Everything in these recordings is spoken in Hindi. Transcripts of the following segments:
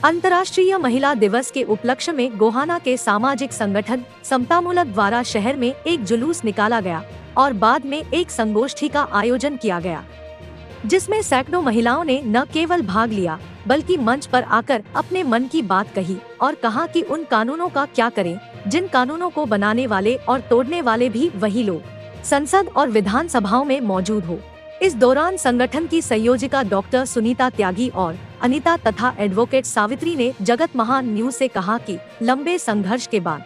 अंतर्राष्ट्रीय महिला दिवस के उपलक्ष्य में गोहाना के सामाजिक संगठन समतामूलक द्वारा शहर में एक जुलूस निकाला गया और बाद में एक संगोष्ठी का आयोजन किया गया, जिसमें सैकड़ों महिलाओं ने न केवल भाग लिया बल्कि मंच पर आकर अपने मन की बात कही और कहा कि उन कानूनों का क्या करें जिन कानूनों को बनाने वाले और तोड़ने वाले भी वही लोग संसद और विधानसभाओं में मौजूद हो। इस दौरान संगठन की संयोजिका डॉक्टर सुनीता त्यागी और अनीता तथा एडवोकेट सावित्री ने जगत महान न्यूज से कहा कि लंबे संघर्ष के बाद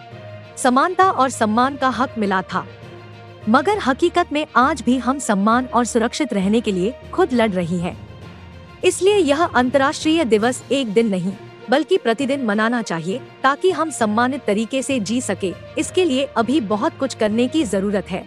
समानता और सम्मान का हक मिला था, मगर हकीकत में आज भी हम सम्मान और सुरक्षित रहने के लिए खुद लड़ रही हैं। इसलिए यह अंतर्राष्ट्रीय दिवस एक दिन नहीं बल्कि प्रतिदिन मनाना चाहिए ताकि हम सम्मानित तरीके से जी सके। इसके लिए अभी बहुत कुछ करने की जरूरत है।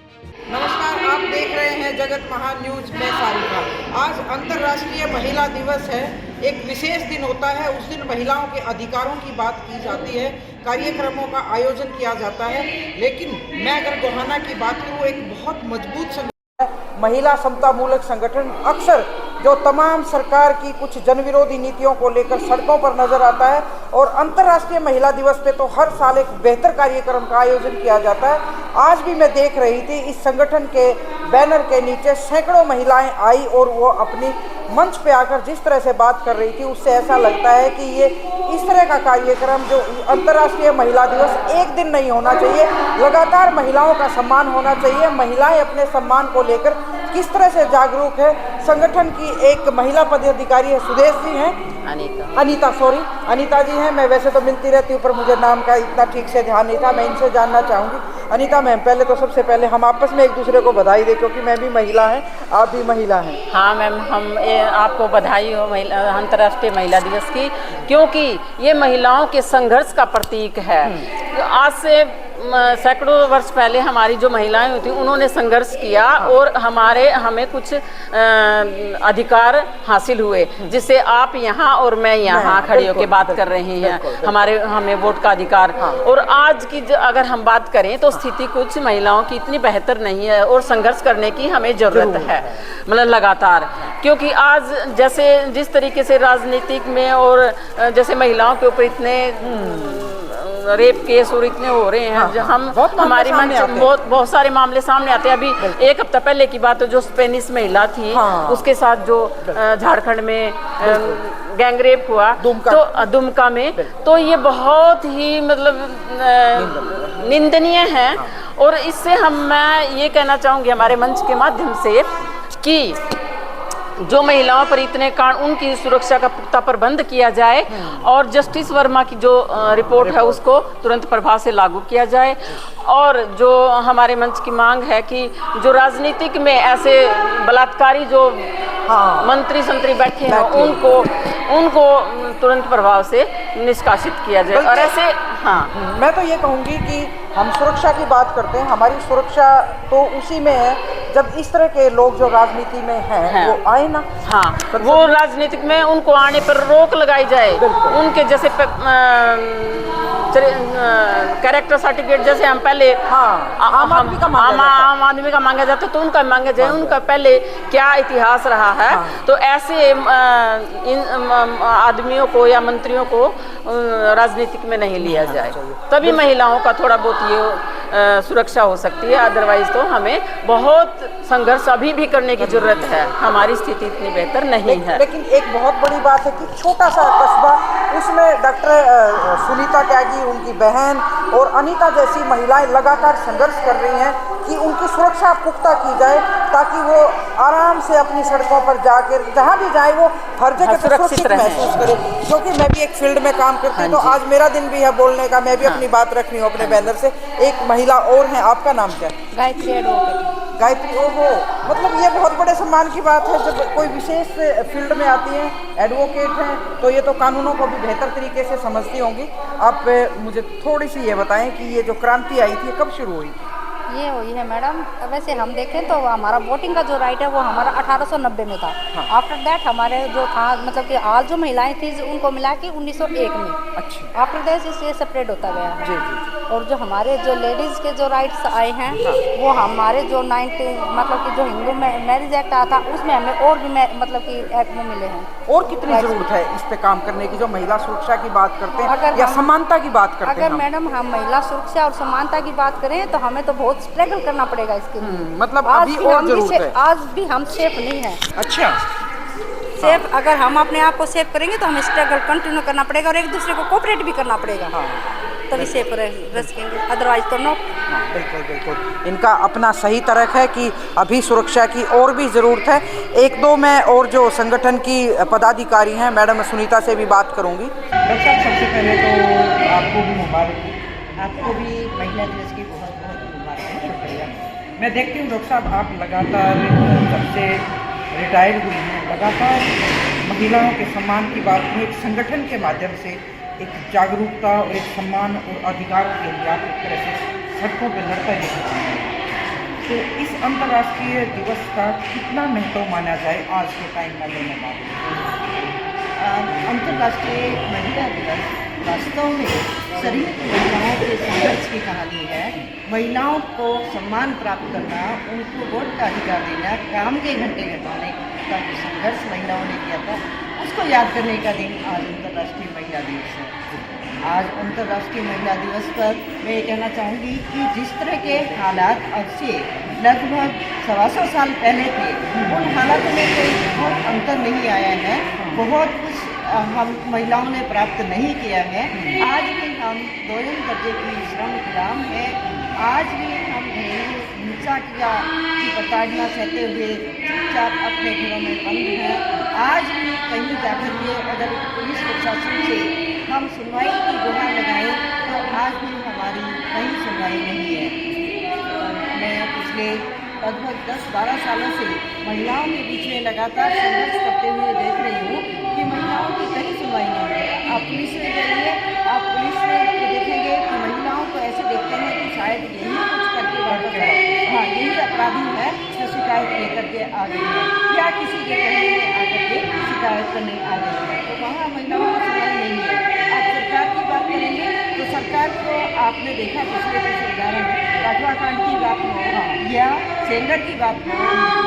नमस्कार, आप देख रहे हैं जगत महान न्यूज में सारिका। आज अंतर्राष्ट्रीय महिला दिवस है। एक विशेष दिन होता है। उस दिन महिलाओं के अधिकारों की बात की जाती है, कार्यक्रमों का आयोजन किया जाता है। लेकिन मैं अगर गोहाना की बात करूँ, एक बहुत मजबूत संगठन है महिला समतामूलक संगठन। अक्सर जो तमाम सरकार की कुछ जनविरोधी नीतियों को लेकर सड़कों पर नजर आता है और अंतर्राष्ट्रीय महिला दिवस पे तो हर साल एक बेहतर कार्यक्रम का आयोजन किया जाता है। आज भी मैं देख रही थी इस संगठन के बैनर के नीचे सैकड़ों महिलाएं आई और वो अपनी मंच पे आकर जिस तरह से बात कर रही थी, उससे ऐसा लगता है कि ये इस तरह का कार्यक्रम जो अंतर्राष्ट्रीय महिला दिवस एक दिन नहीं होना चाहिए, लगातार महिलाओं का सम्मान होना चाहिए। महिलाएं अपने सम्मान को लेकर किस तरह से जागरूक है। संगठन की एक महिला पदाधिकारी है, सुदेश जी हैं, अनीता जी हैं। मैं वैसे तो मिलती रहती हूँ पर मुझे नाम का इतना ठीक से ध्यान नहीं था। मैं इनसे जानना चाहूँगी। अनीता मैम, पहले तो सबसे पहले हम आपस में एक दूसरे को बधाई दें, क्योंकि मैं भी महिला हैं, आप भी महिला हैं। हाँ मैम, आपको बधाई हो अंतर्राष्ट्रीय महिला दिवस की, क्योंकि ये महिलाओं के संघर्ष का प्रतीक है। आज से सैकड़ों वर्ष पहले हमारी जो महिलाएं हुई थी उन्होंने संघर्ष किया और हमें कुछ अधिकार हासिल हुए, जिससे आप यहाँ और मैं यहाँ खड़ी होकर बात कर रहे हैं। हमें वोट का अधिकार। और आज की अगर हम बात करें तो स्थिति कुछ महिलाओं की इतनी बेहतर नहीं है और संघर्ष करने की हमें जरूरत है, मतलब लगातार। क्योंकि आज जैसे जिस तरीके से राजनीतिक में और जैसे महिलाओं के ऊपर इतने रेप केस और इतने हो रहे हैं, हमारी बहुत सारे मामले सामने आते हैं। अभी एक हफ्ता पहले की बात है, जो स्पेनिश महिला थी उसके साथ जो झारखंड में गैंगरेप हुआ दुमका में, तो ये बहुत ही मतलब निंदनीय है। और इससे मैं ये कहना चाहूँगी हमारे मंच के माध्यम से कि जो महिलाओं पर इतने उनकी सुरक्षा का पुख्ता प्रबंध किया जाए और जस्टिस वर्मा की जो रिपोर्ट है उसको तुरंत प्रभाव से लागू किया जाए। और जो हमारे मंच की मांग है कि जो राजनीतिक में ऐसे बलात्कारी जो मंत्री संतरी बैठे हैं उनको तुरंत प्रभाव से निष्कासित किया जाए। और ऐसे मैं तो ये कहूँगी कि हम सुरक्षा की बात करते हैं, हमारी सुरक्षा तो उसी में है जब इस तरह के लोग जो राजनीति में हैं वो आए ना। वो राजनीतिक में उनको आने पर रोक लगाई जाए। उनके जैसे कैरेक्टर सर्टिफिकेट जैसे हम पहले आम आदमी का मांगा जाता तो उनका मांगा जाए, उनका पहले क्या इतिहास रहा है। तो ऐसे इन आदमियों को या मंत्रियों को राजनीतिक में नहीं लिया जाए, तभी महिलाओं का थोड़ा बहुत ये सुरक्षा हो सकती है। अदरवाइज तो हमें बहुत संघर्ष अभी भी करने की जरूरत है। हमारी स्थिति इतनी बेहतर नहीं है। लेकिन एक बहुत बड़ी बात है कि छोटा सा कस्बा, उसमें डॉक्टर सुनीता त्यागी, उनकी बहन और अनीता जैसी महिलाएं लगातार संघर्ष कर रही हैं कि उनकी सुरक्षा पुख्ता की जाए ताकि वो आराम से अपनी सड़कों पर जाकर जहाँ भी जाए वो हर जगह सुरक्षित महसूस करे। क्योंकि मैं भी एक फील्ड में काम करती हूँ, तो आज मेरा दिन भी है बोलने का, मैं भी अपनी बात रख रही हूँ अपने बैनर से। एक महिला और हैं, आपका नाम क्या है? गायत्री एडवोकेट। गायत्री, ओहो, मतलब ये बहुत बड़े सम्मान की बात है जब कोई विशेष फील्ड में आती हैं, एडवोकेट हैं, तो ये तो कानूनों को भी बेहतर तरीके से समझती होंगी। आप मुझे थोड़ी सी ये बताएं कि ये जो क्रांति आई थी कब शुरू हुई? ये हुई है मैडम, वैसे हम देखें तो हमारा वोटिंग का जो राइट है वो हमारा 1890 में था। आफ्टर दैट हमारे जो था मतलब कि आज जो महिलाएं थी उनको मिला के 1901 में। अच्छा। आफ्टर दैट इससे सेपरेट होता गया। जी जी जी। और जो हमारे जो लेडीज़ के जो राइट्स आए हैं वो हमारे जो 90 मतलब कि जो हिंदू मैरिज एक्ट आया था उसमें हमें और भी मतलब कि एक्ट में मिले हैं। और कितनी ज़रूरत है इस पे काम करने की, जो महिला सुरक्षा की बात करते हैं अगर या समानता की बात करते हैं? अगर मैडम हम महिला सुरक्षा और समानता की बात करें तो हमें तो बहुत स्ट्रगल करना पड़ेगा इसके लिए। मतलब आज अभी भी और हम जरूरत है। आज भी हम सेफ नहीं हैं। अच्छा, सेफ अगर हम अपने आप को सेफ करेंगे तो हमें स्ट्रगल कंटिन्यू करना पड़ेगा और एक दूसरे को कोऑपरेट भी करना पड़ेगा, तभी सेफ रह सकेंगे, अदरवाइज तो नो। बिल्कुल बिल्कुल, इनका अपना सही तरक है कि अभी सुरक्षा की और भी ज़रूरत है। एक दो मैं और जो संगठन की पदाधिकारी हैं, मैडम सुनीता से भी बात करूंगी। डॉक्टर साहब, सबसे पहले तो आपको भी मुबारक, आपको भी महिला दिवस की बहुत बहुत मुबारक। शुक्रिया। मैं देखती हूँ डॉक्टर साहब, आप लगातार जब से रिटायर हुई हैं, लगातार महिलाओं के सम्मान की बात में एक संगठन के माध्यम से एक जागरूकता और एक सम्मान और अधिकार के लिए आप एक तरह से सड़कों पर लड़ते दिखते हैं। तो इस अंतर्राष्ट्रीय दिवस का कितना महत्व माना जाए आज के टाइम में लेने का? अंतर्राष्ट्रीय महिला दिवस वास्तव में शरीर महिलाओं के संघर्ष की कहानी है। महिलाओं को सम्मान प्राप्त करना, उनको वोट का अधिकार देना, काम के घंटे घटाने का जो संघर्ष महिलाओं ने किया था उसको याद करने का दिन आज अंतर्राष्ट्रीय महिला दिवस है। आज अंतर्राष्ट्रीय महिला दिवस पर मैं ये कहना चाहूँगी कि जिस तरह के हालात अब से लगभग 125 साल पहले थे, उन हालातों में कोई बहुत अंतर नहीं आया है। बहुत कुछ हम महिलाओं ने प्राप्त नहीं किया है। आज भी हम दोयम दर्जे की श्रम गुलाम हैं। आज भी हम घरेलू हिंसा की प्रताड़ना सहते हुए चुपचाप अपने घरों में बंद हैं। आज भी कहीं जाकर के अगर पुलिस प्रशासन से हम सुनवाई की गुहार लगाएं तो आज भी हमारी कहीं सुनवाई नहीं है। मैं पिछले लगभग 10-12 सालों से महिलाओं के बीच में लगातार संघर्ष करते हुए देख रही हूँ कि महिलाओं की कहीं सुनवाई नहीं है। आप पुलिस में जाइए, आप पुलिस में देखेंगे कि महिलाओं को ऐसे देखते हैं कि शायद यही कुछ करके वापस आए, हाँ यही अपराधी है जो शिकायत लेकर के आ गई है या किसी के कहने में आकर के शिकायत करने आ गई है। तो वहाँ महिलाओं की सुनवाई नहीं है। आप सरकार की बात करेंगे तो सरकार को आपने देखा पिछले कुछ उदाहरण में राठवा कांड की बात हो या सेंगर की बात हो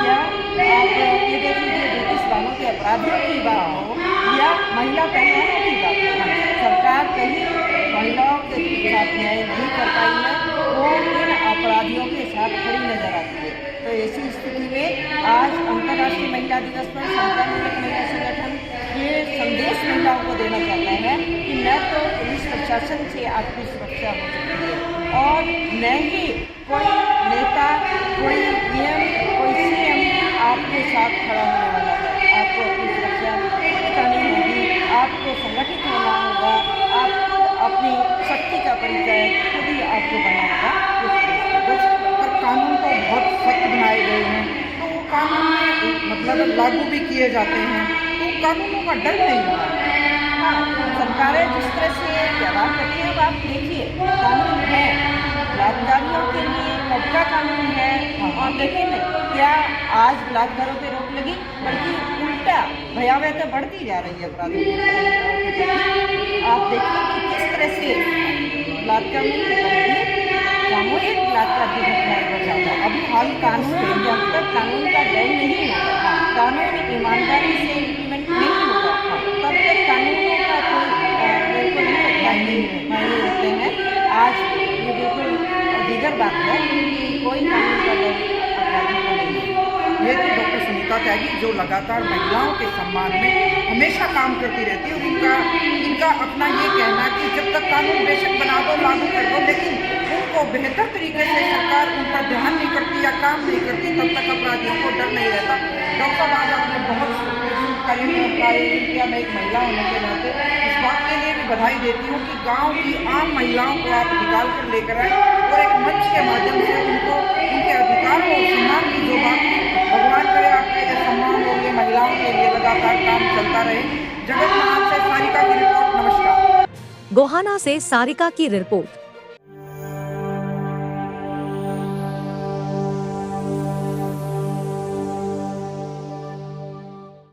या आप ये देख लीजिए ब्रिटिश वालों के अपराधियों की बात हो या महिला पहलवानों की बात हो, सरकार कहीं महिलाओं के साथ न्याय नहीं कर पाई है। वो इन अपराधियों के साथ खड़ी नजर आती है। तो ऐसी स्थिति में आज अंतर्राष्ट्रीय महिला दिवस पर समतामूलक महिला संगठन ये संदेश महिलाओं को देना चाहता है कि न तो पुलिस प्रशासन से आपकी सुरक्षा हो सकती है और न ही कोई नेता, कोई पीएम, कोई सीएम आपके साथ खड़ा होने वाला है। आपको अपनी सुरक्षा खुद करनी होगी, आपको संगठित होना होगा, आप खुद अपनी शक्ति का परिचय खुद ही आपको बनाना होगा। कानून तो बहुत सख्त बनाए गए हैं, तो वो कानून मतलब लागू भी किए जाते हैं, तो कानूनों का डर नहीं रहा है। हाँ, सरकारें जिस तरह से व्यवहार करती हैं, अब आप देखिए कानून है, बलात्कारियों के लिए कब का कानून है, और लेकिन क्या आज बलात्कारों पर रोक लगी? बल्कि उल्टा भयावहता बढ़ती जा रही है अपराधों के प्रति। आप देखिए कि किस तरह से बलात्कार में सामूहिक बलात्कार की घटनाएं बढ़ जाता है। अभी हाल कानून जब तक कानून का डर नहीं होगा, कानून ईमानदारी से इम्प्लीमेंट नहीं होगा, तब तक कानूनों का कोई बिल्कुल नहीं मायने रखते हैं। आज ये बिल्कुल दीगर बात है कि कोई कानून का डर अपराधी को नहीं है। ये तो डॉक्टर सुनीता त्यागी जो लगातार महिलाओं के सम्मान में हमेशा काम करती रहती है। इनका अपना ये कहना कि जब तक कानून बेशक बना दो, लागू कर दो, लेकिन उनको बेहतर तरीके से सरकार उन पर ध्यान नहीं करती या काम नहीं करती, तब तक अपराधियों को डर नहीं रहता। डॉक्टर साहब, आज आपने बहुत कार्यक्रम का आयोजन किया। मैं एक महिला होने के नाते इस बात के लिए भी बधाई देती हूँ कि गाँव की आम महिलाओं को आप निकाल कर लेकर आए और एक मंच के माध्यम से उनको उनके अधिकारों और सम्मान की जो बात भगवान करे आपके लिए सम्मान और ये महिलाओं के लिए लगातार काम चलता रहे। जगत महान से सारिका की रिपोर्ट। नमस्कार। गोहाना से सारिका की रिपोर्ट।